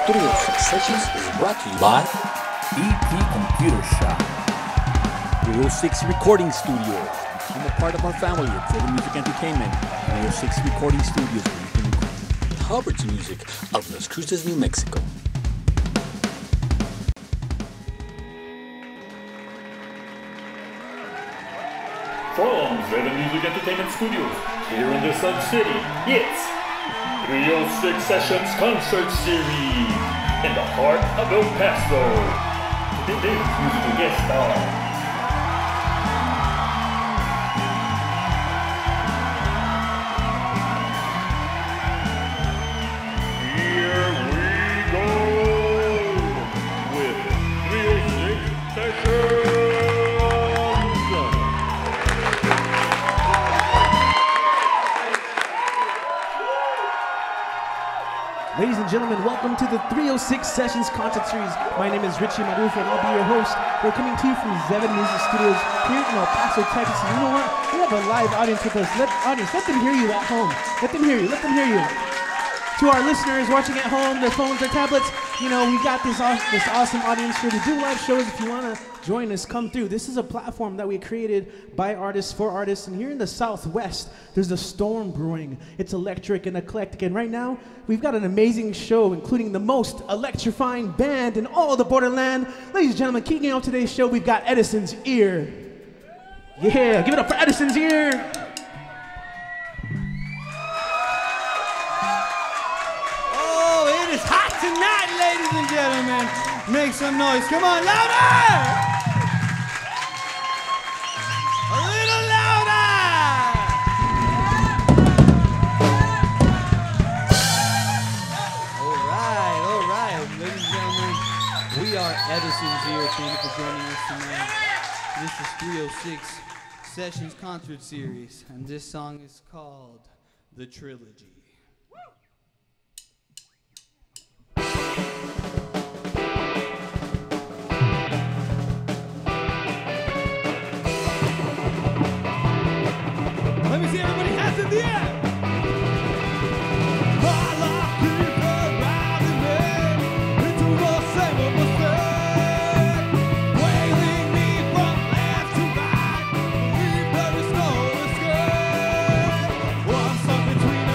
306 Sessions is brought to you by EP Computer Shop, 306 Recording Studios. Become a part of our family at Zeta Music Entertainment, 306 Recording Studios, where you can record Hubbard's music out of Las Cruces, New Mexico. From Zeta Music Entertainment Studios, here in the Sun City, it's 306 Sessions Concert Series in the heart of El Paso. Today's musical guest star. Here we go with 306 Sessions. Ladies and gentlemen, welcome to the 306 Sessions Concert Series. My name is Richie Marufa and I'll be your host. We're coming to you from Zeta Music Studios here in El Paso, Texas. And you know what? We have a live audience with us. Let them hear you at home. Let them hear you. To our listeners watching at home, their phones, their tablets, you know, we got this awesome audience here to do live shows. If you want to join us, come through. This is a platform that we created by artists for artists. And here in the Southwest, there's a storm brewing. It's electric and eclectic. And right now, we've got an amazing show, including the most electrifying band in all the borderland. Ladies and gentlemen, kicking off today's show, we've got Edison's Ear. Yeah, give it up for Edison's Ear. It is hot tonight, ladies and gentlemen. Make some noise. Come on, louder! A little louder! All right. Ladies and gentlemen, we are Edison's Ear. Thank you for joining us tonight. This is 306 Sessions Concert Series, and this song is called The Trilogy. Let me see everybody hands in the air. All our people riding me into the same old mistake, wailing me from left to right, believe there is no escape. Well, I'm stuck between a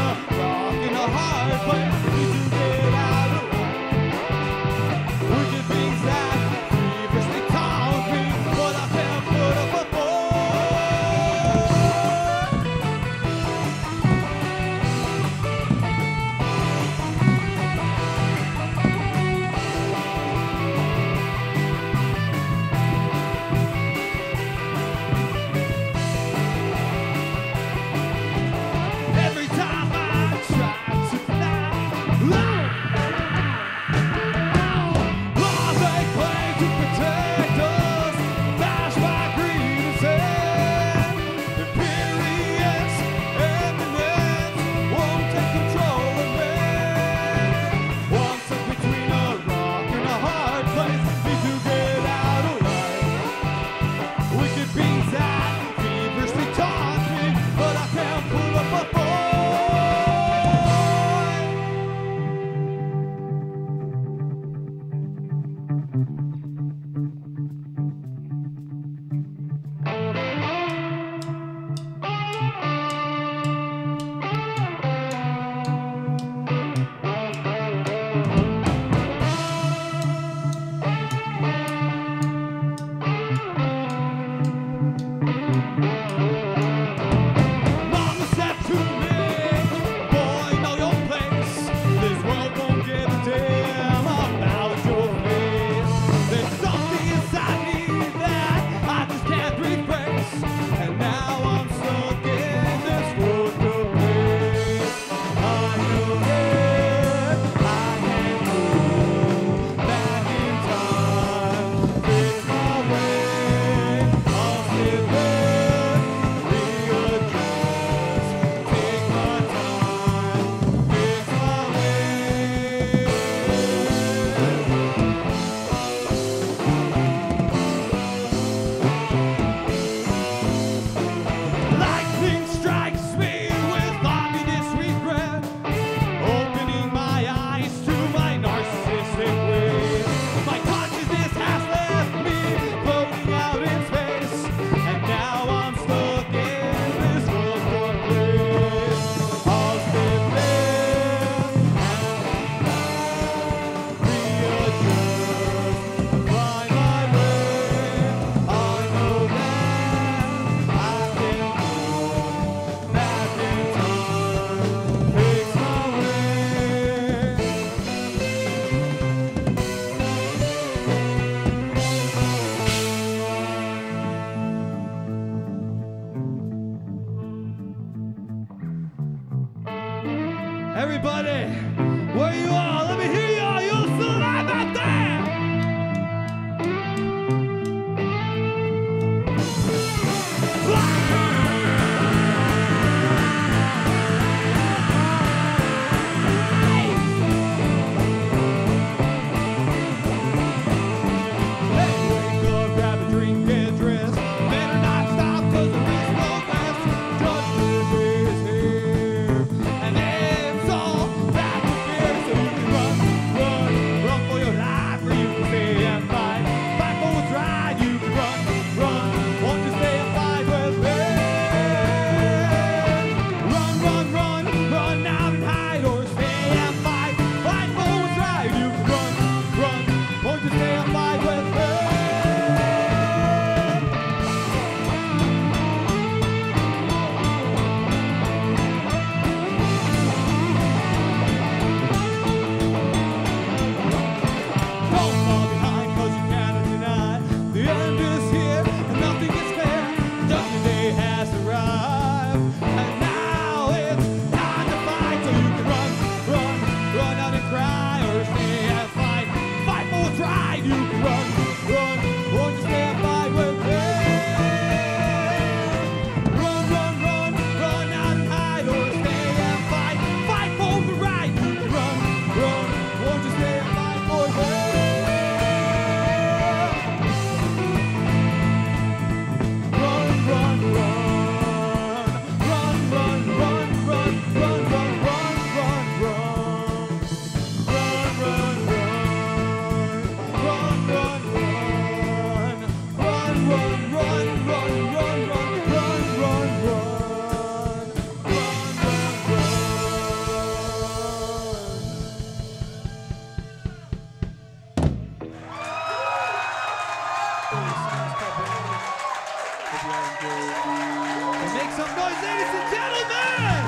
Make some noise, ladies and gentlemen!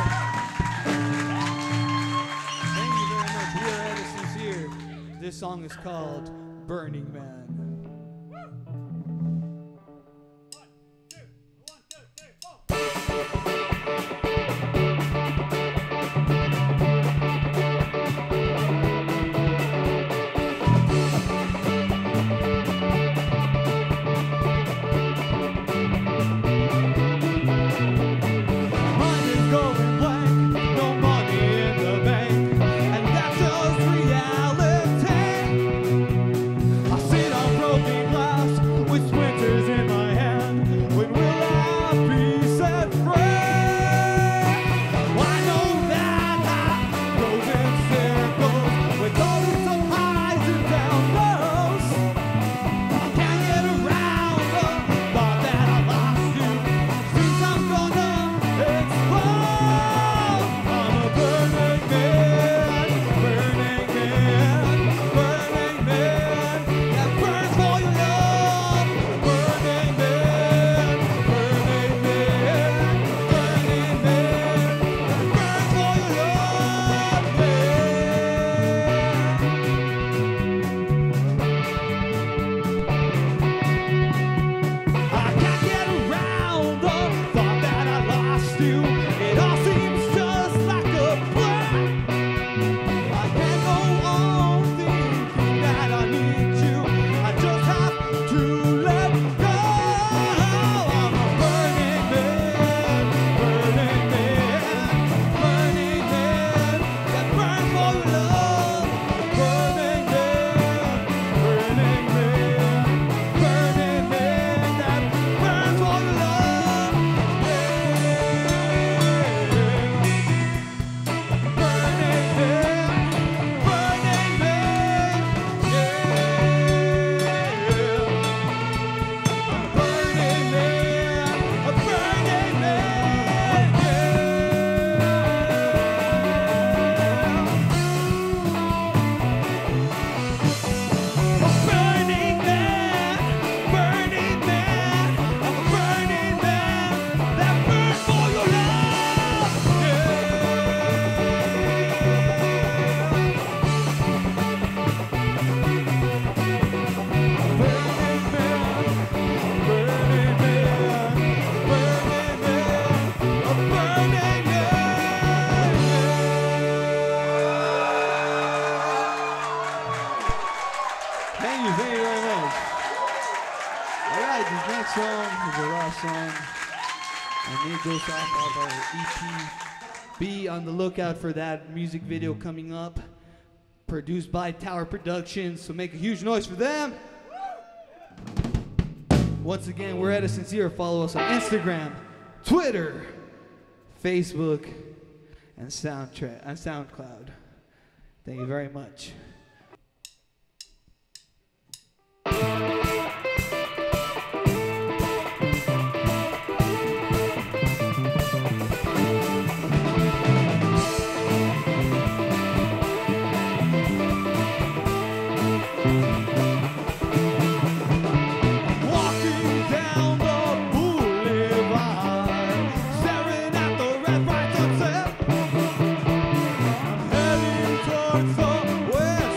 Thank you very much. We are Edison's here. This song is called Burning Man. Off our EP. Be on the lookout for that music video coming up, produced by Tower Productions, so make a huge noise for them. Once again, we're Edison's here. Follow us on Instagram, Twitter, Facebook, and SoundCloud. Thank you very much. West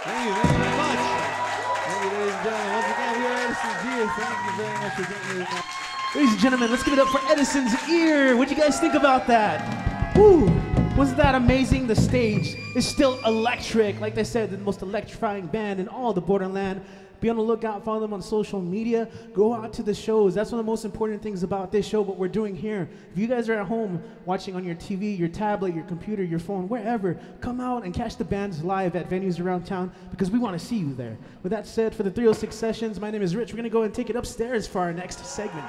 Thank you very much. Thank you, ladies and gentlemen. Once again, we are Edison's Ear. Thank you very much for being here. Ladies and gentlemen, let's give it up for Edison's Ear. What'd you guys think about that? Woo! Wasn't that amazing? The stage is still electric. Like they said, the most electrifying band in all the Borderland. Be on the lookout, follow them on social media. Go out to the shows. That's one of the most important things about this show, what we're doing here. If you guys are at home watching on your TV, your tablet, your computer, your phone, wherever, come out and catch the bands live at venues around town because we want to see you there. With that said, for the 306 Sessions, my name is Rich. We're going to go and take it upstairs for our next segment.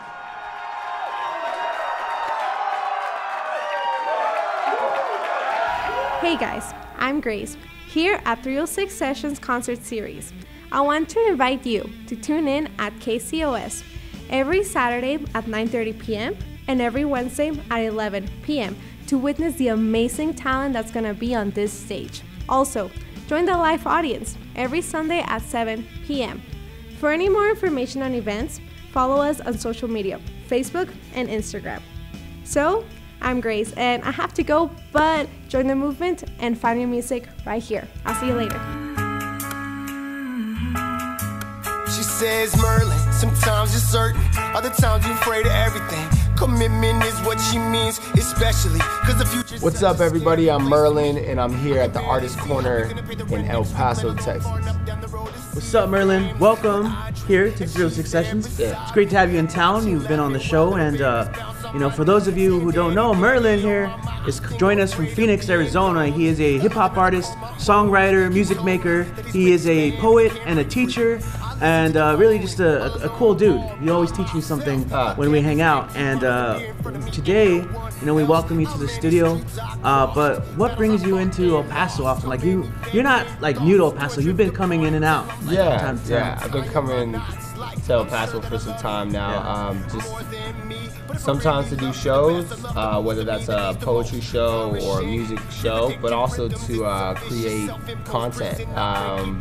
Hey guys, I'm Grace, here at 306 Sessions Concert Series. I want to invite you to tune in at KCOS every Saturday at 9:30 p.m. and every Wednesday at 11 p.m. to witness the amazing talent that's going to be on this stage. Also, join the live audience every Sunday at 7 p.m. For any more information on events, follow us on social media, Facebook and Instagram. So, I'm Grace, and I have to go, but join the movement and find your music right here. I'll see you later. She says, Merlin, sometimes you're certain, other times you're afraid of everything. Commitment is what she means, especially because the future. What's up, everybody? I'm Merlin, and I'm here at the Artist Corner in El Paso, Texas. What's up, Merlin? Welcome here to 306 Sessions. Yeah. It's great to have you in town. You've been on the show, and you know, for those of you who don't know, Merlin here is joining us from Phoenix, Arizona. He is a hip-hop artist, songwriter, music maker. He is a poet and a teacher, and really just a cool dude. He always teaches me something when we hang out. And today, you know, we welcome you to the studio. But what brings you into El Paso often? Like you're not like new to El Paso. You've been coming in and out. Like, from time to time. I've been coming to El Paso for some time now. Just sometimes to do shows, whether that's a poetry show or a music show, but also to create content,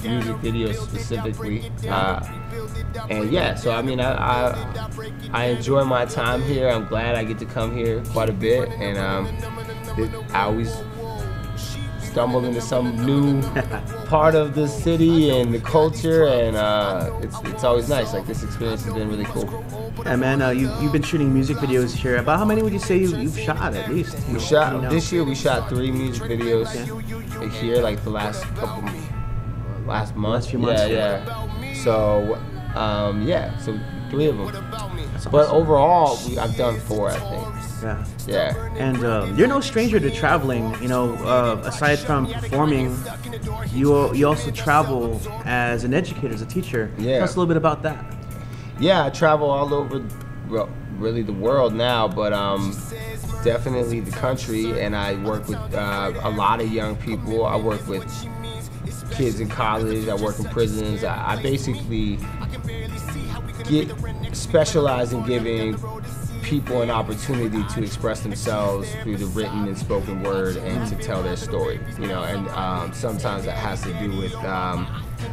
music videos specifically. And yeah, so I mean, I enjoy my time here. I'm glad I get to come here quite a bit, and I always stumble into some new part of the city and the culture, and it's always nice. Like, this experience has been really cool. Yeah, man, you've been shooting music videos here. About how many would you say you've shot at least? This year we shot 3 music videos here, like the last few months. Yeah. So, so 3 of them. That's but awesome. Overall, I've done 4, I think. Yeah. And you're no stranger to traveling. You know, aside from performing, you also travel as an educator, as a teacher. Yeah. Tell us a little bit about that. Yeah, I travel all over, well, really the world now, but definitely the country, and I work with a lot of young people. I work with kids in college. I work in prisons. I basically specialize in giving people an opportunity to express themselves through the written and spoken word and to tell their story, you know, and sometimes that has to do with a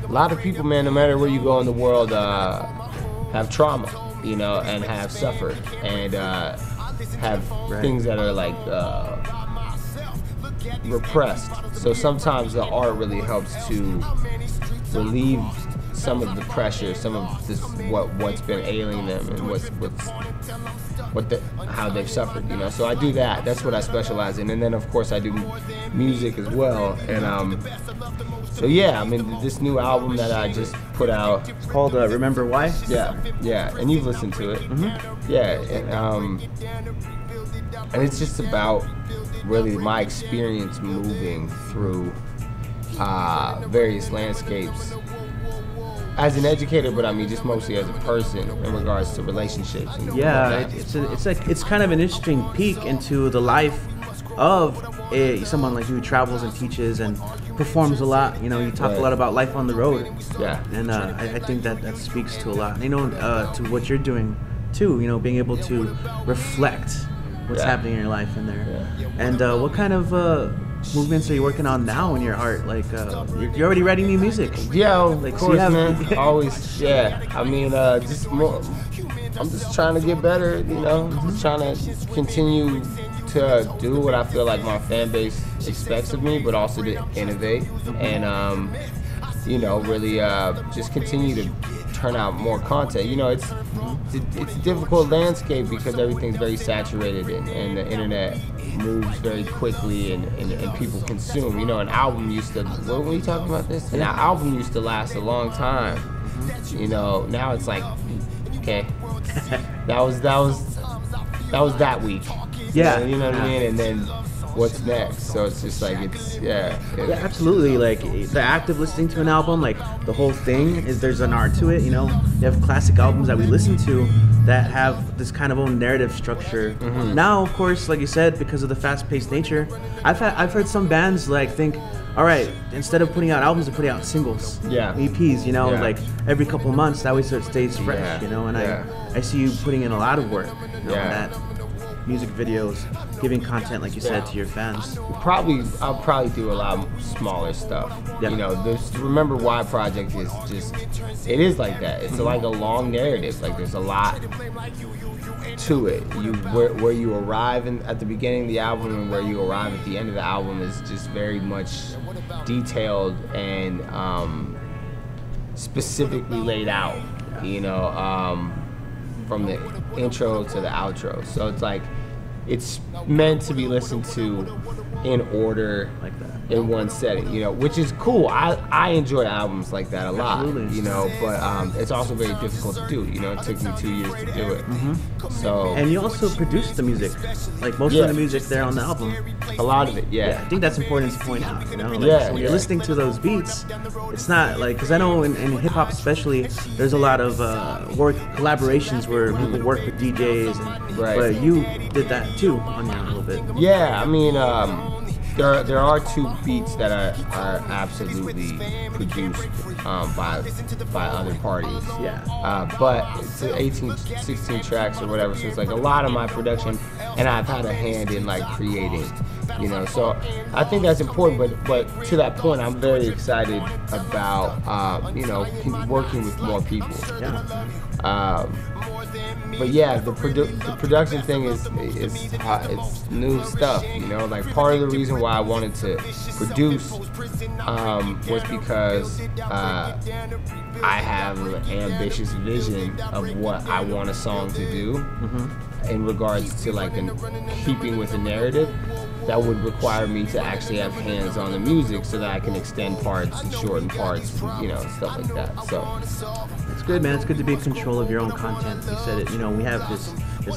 lot of people, man, no matter where you go in the world, have trauma, you know, and have suffered, and have things that are like repressed. So sometimes the art really helps to relieve some of the pressure, some of this what's been ailing them, and how they've suffered, you know. So I do that. That's what I specialize in, and then of course I do music as well. And so yeah, I mean, this new album that I just put out, it's called Remember Why. Yeah, and you've listened to it. Mm-hmm. Yeah, and it's just about really my experience moving through various landscapes as an educator, but I mean just mostly as a person in regards to relationships. And it's kind of an interesting peek into the life of someone like you who travels and teaches and performs a lot. You know, you talk a lot about life on the road. Yeah. And I think that speaks to a lot. You know, to what you're doing too. You know, being able to reflect what's happening in your life in there. Yeah. And what kind of movements are you working on now in your art? Like, you're already writing new music. Yeah, like, of course, man. Always, yeah. I mean, just more. I'm just trying to get better, you know. Just trying to continue to do what I feel like my fan base expects of me, but also to innovate. And you know, really just continue to turn out more content. You know, it's a difficult landscape because everything's very saturated and the internet moves very quickly and people consume. You know, an album used to, what were we talking about this? An album used to last a long time. You know, now it's like, okay, that was that week. Yeah. You know what I mean? And then what's next? So it's just like, yeah, absolutely. Like the act of listening to an album, like the whole thing is, there's an art to it. You know, you have classic albums that we listen to that have this kind of own narrative structure. Now, of course, like you said, because of the fast-paced nature, I've heard some bands like think, all right, instead of putting out albums, they're putting out singles, EPs. You know, like every couple of months. That way, so it stays fresh. You know, and I see you putting in a lot of work. You know, that music videos, giving content, like you said, to your fans. I'll probably do a lot smaller stuff. You know, this Remember Why project is just, it is like that. It's like a long narrative. Like there's a lot to it. Where you arrive at the beginning of the album and where you arrive at the end of the album is just very much detailed and specifically laid out. You know, from the intro to the outro. So it's like, it's meant to be listened to in order, like that, in one setting, you know, which is cool. I enjoy albums like that a lot. Absolutely. You know, but it's also very difficult to do. You know, it took me 2 years to do it. So, and you also produced the music, like most of the music there on the album. A lot of it, I think that's important to point out. You know, like, so when you're listening to those beats, it's not like, because I know in hip hop especially, there's a lot of collaborations where people work with DJs, but you did that too on your a little bit. Yeah, I mean, there are 2 beats that are absolutely produced by other parties. But it's 18, 16 tracks or whatever, so it's like a lot of my production, and I've had a hand in like creating. You know, so I think that's important. But to that point, I'm very excited about you know, working with more people. But yeah, the production thing is it's new stuff, you know. Like part of the reason why I wanted to produce was because I have an ambitious vision of what I want a song to do in regards to like keeping with the narrative. That would require me to actually have hands on the music so that I can extend parts and shorten parts, you know, stuff like that. So it's good, man. It's good to be in control of your own content. You said it. You know, we have this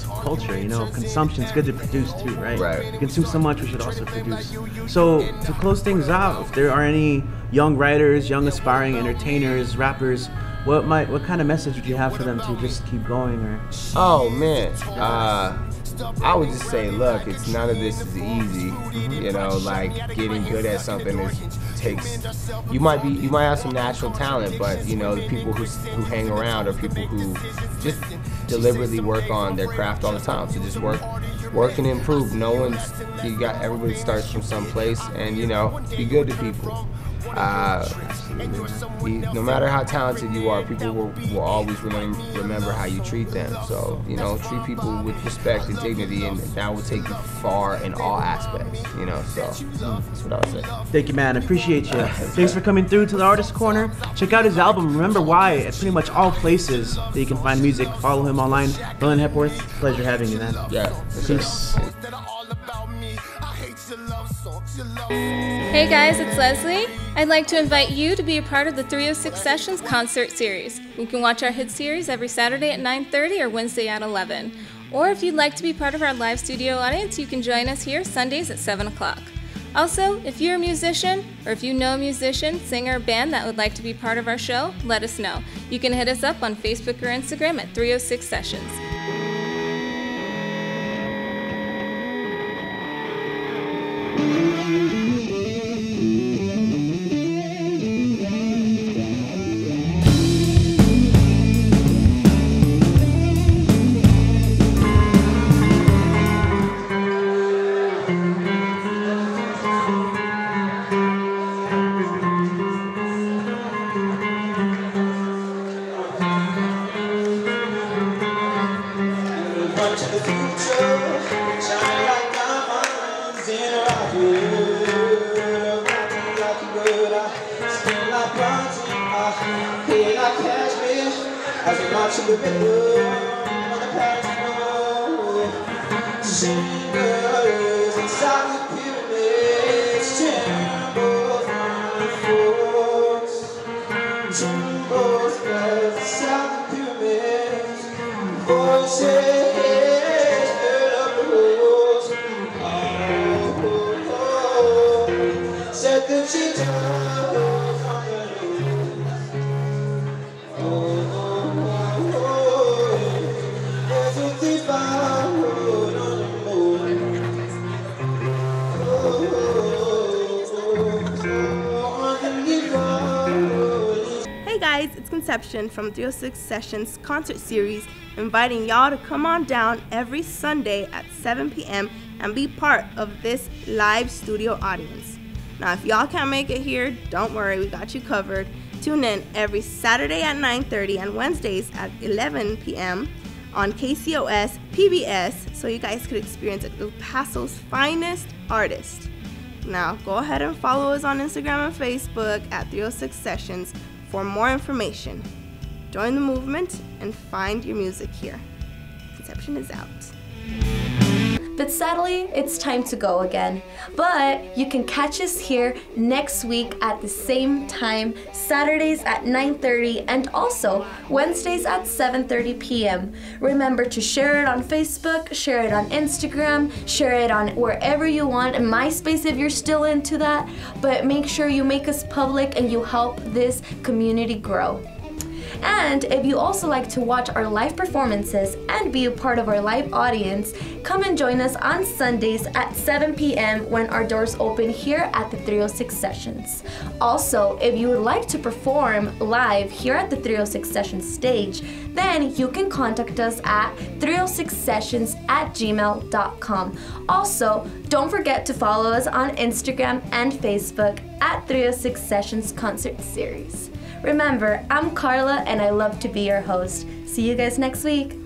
culture, you know, of consumption. It's good to produce too, right? We consume so much, we should also produce. So to close things out, if there are any young writers, young aspiring entertainers, rappers, what kind of message would you have for them to just keep going? Or oh man, I would just say, look, it's none of this is easy. You know, like getting good at something takes. You might have some natural talent, but you know, the people who hang around are people who just deliberately work on their craft all the time. So just work and improve. Everybody starts from some place, and you know, be good to people. No matter how talented you are, people will always remember how you treat them. So, you know, treat people with respect and dignity, and that will take you far in all aspects, you know. So that's what I would say. Thank you, man. Appreciate you. Thanks for coming through to the Artist Corner. Check out his album, Remember Why, at pretty much all places that you can find music. Follow him online. Merlin Hepworth, pleasure having you, man. Peace. Hey guys, it's Leslie. I'd like to invite you to be a part of the 306 Sessions concert series. You can watch our hit series every Saturday at 9:30 or Wednesday at 11. Or if you'd like to be part of our live studio audience, you can join us here Sundays at 7 o'clock. Also, if you're a musician, or if you know a musician, singer, or band that would like to be part of our show, let us know. You can hit us up on Facebook or Instagram at 306 Sessions. As we march in the rhythm of the past road, singers inside the pyramids, trembles on the force, trembles inside the pyramids, voices fill up the halls. Set the children on the Hey guys, it's Conception from 306 Sessions Concert Series, inviting y'all to come on down every Sunday at 7 p.m. and be part of this live studio audience. Now, if y'all can't make it here, don't worry, we got you covered. Tune in every Saturday at 9:30 and Wednesdays at 11 p.m. on KCOS PBS, so you guys could experience El Paso's finest artist. Now, go ahead and follow us on Instagram and Facebook at 306 Sessions for more information. Join the movement and find your music here. Conception is out. But sadly, it's time to go again. But you can catch us here next week at the same time, Saturdays at 9:30 and also Wednesdays at 7:30 p.m. Remember to share it on Facebook, share it on Instagram, share it on wherever you want, and MySpace if you're still into that. But make sure you make us public and you help this community grow. And if you also like to watch our live performances and be a part of our live audience, come and join us on Sundays at 7 p.m. when our doors open here at the 306 Sessions. Also, if you would like to perform live here at the 306 Sessions stage, then you can contact us at 306sessions@gmail.com. Also, don't forget to follow us on Instagram and Facebook at 306 Sessions Concert Series. Remember, I'm Carla and I love to be your host. See you guys next week.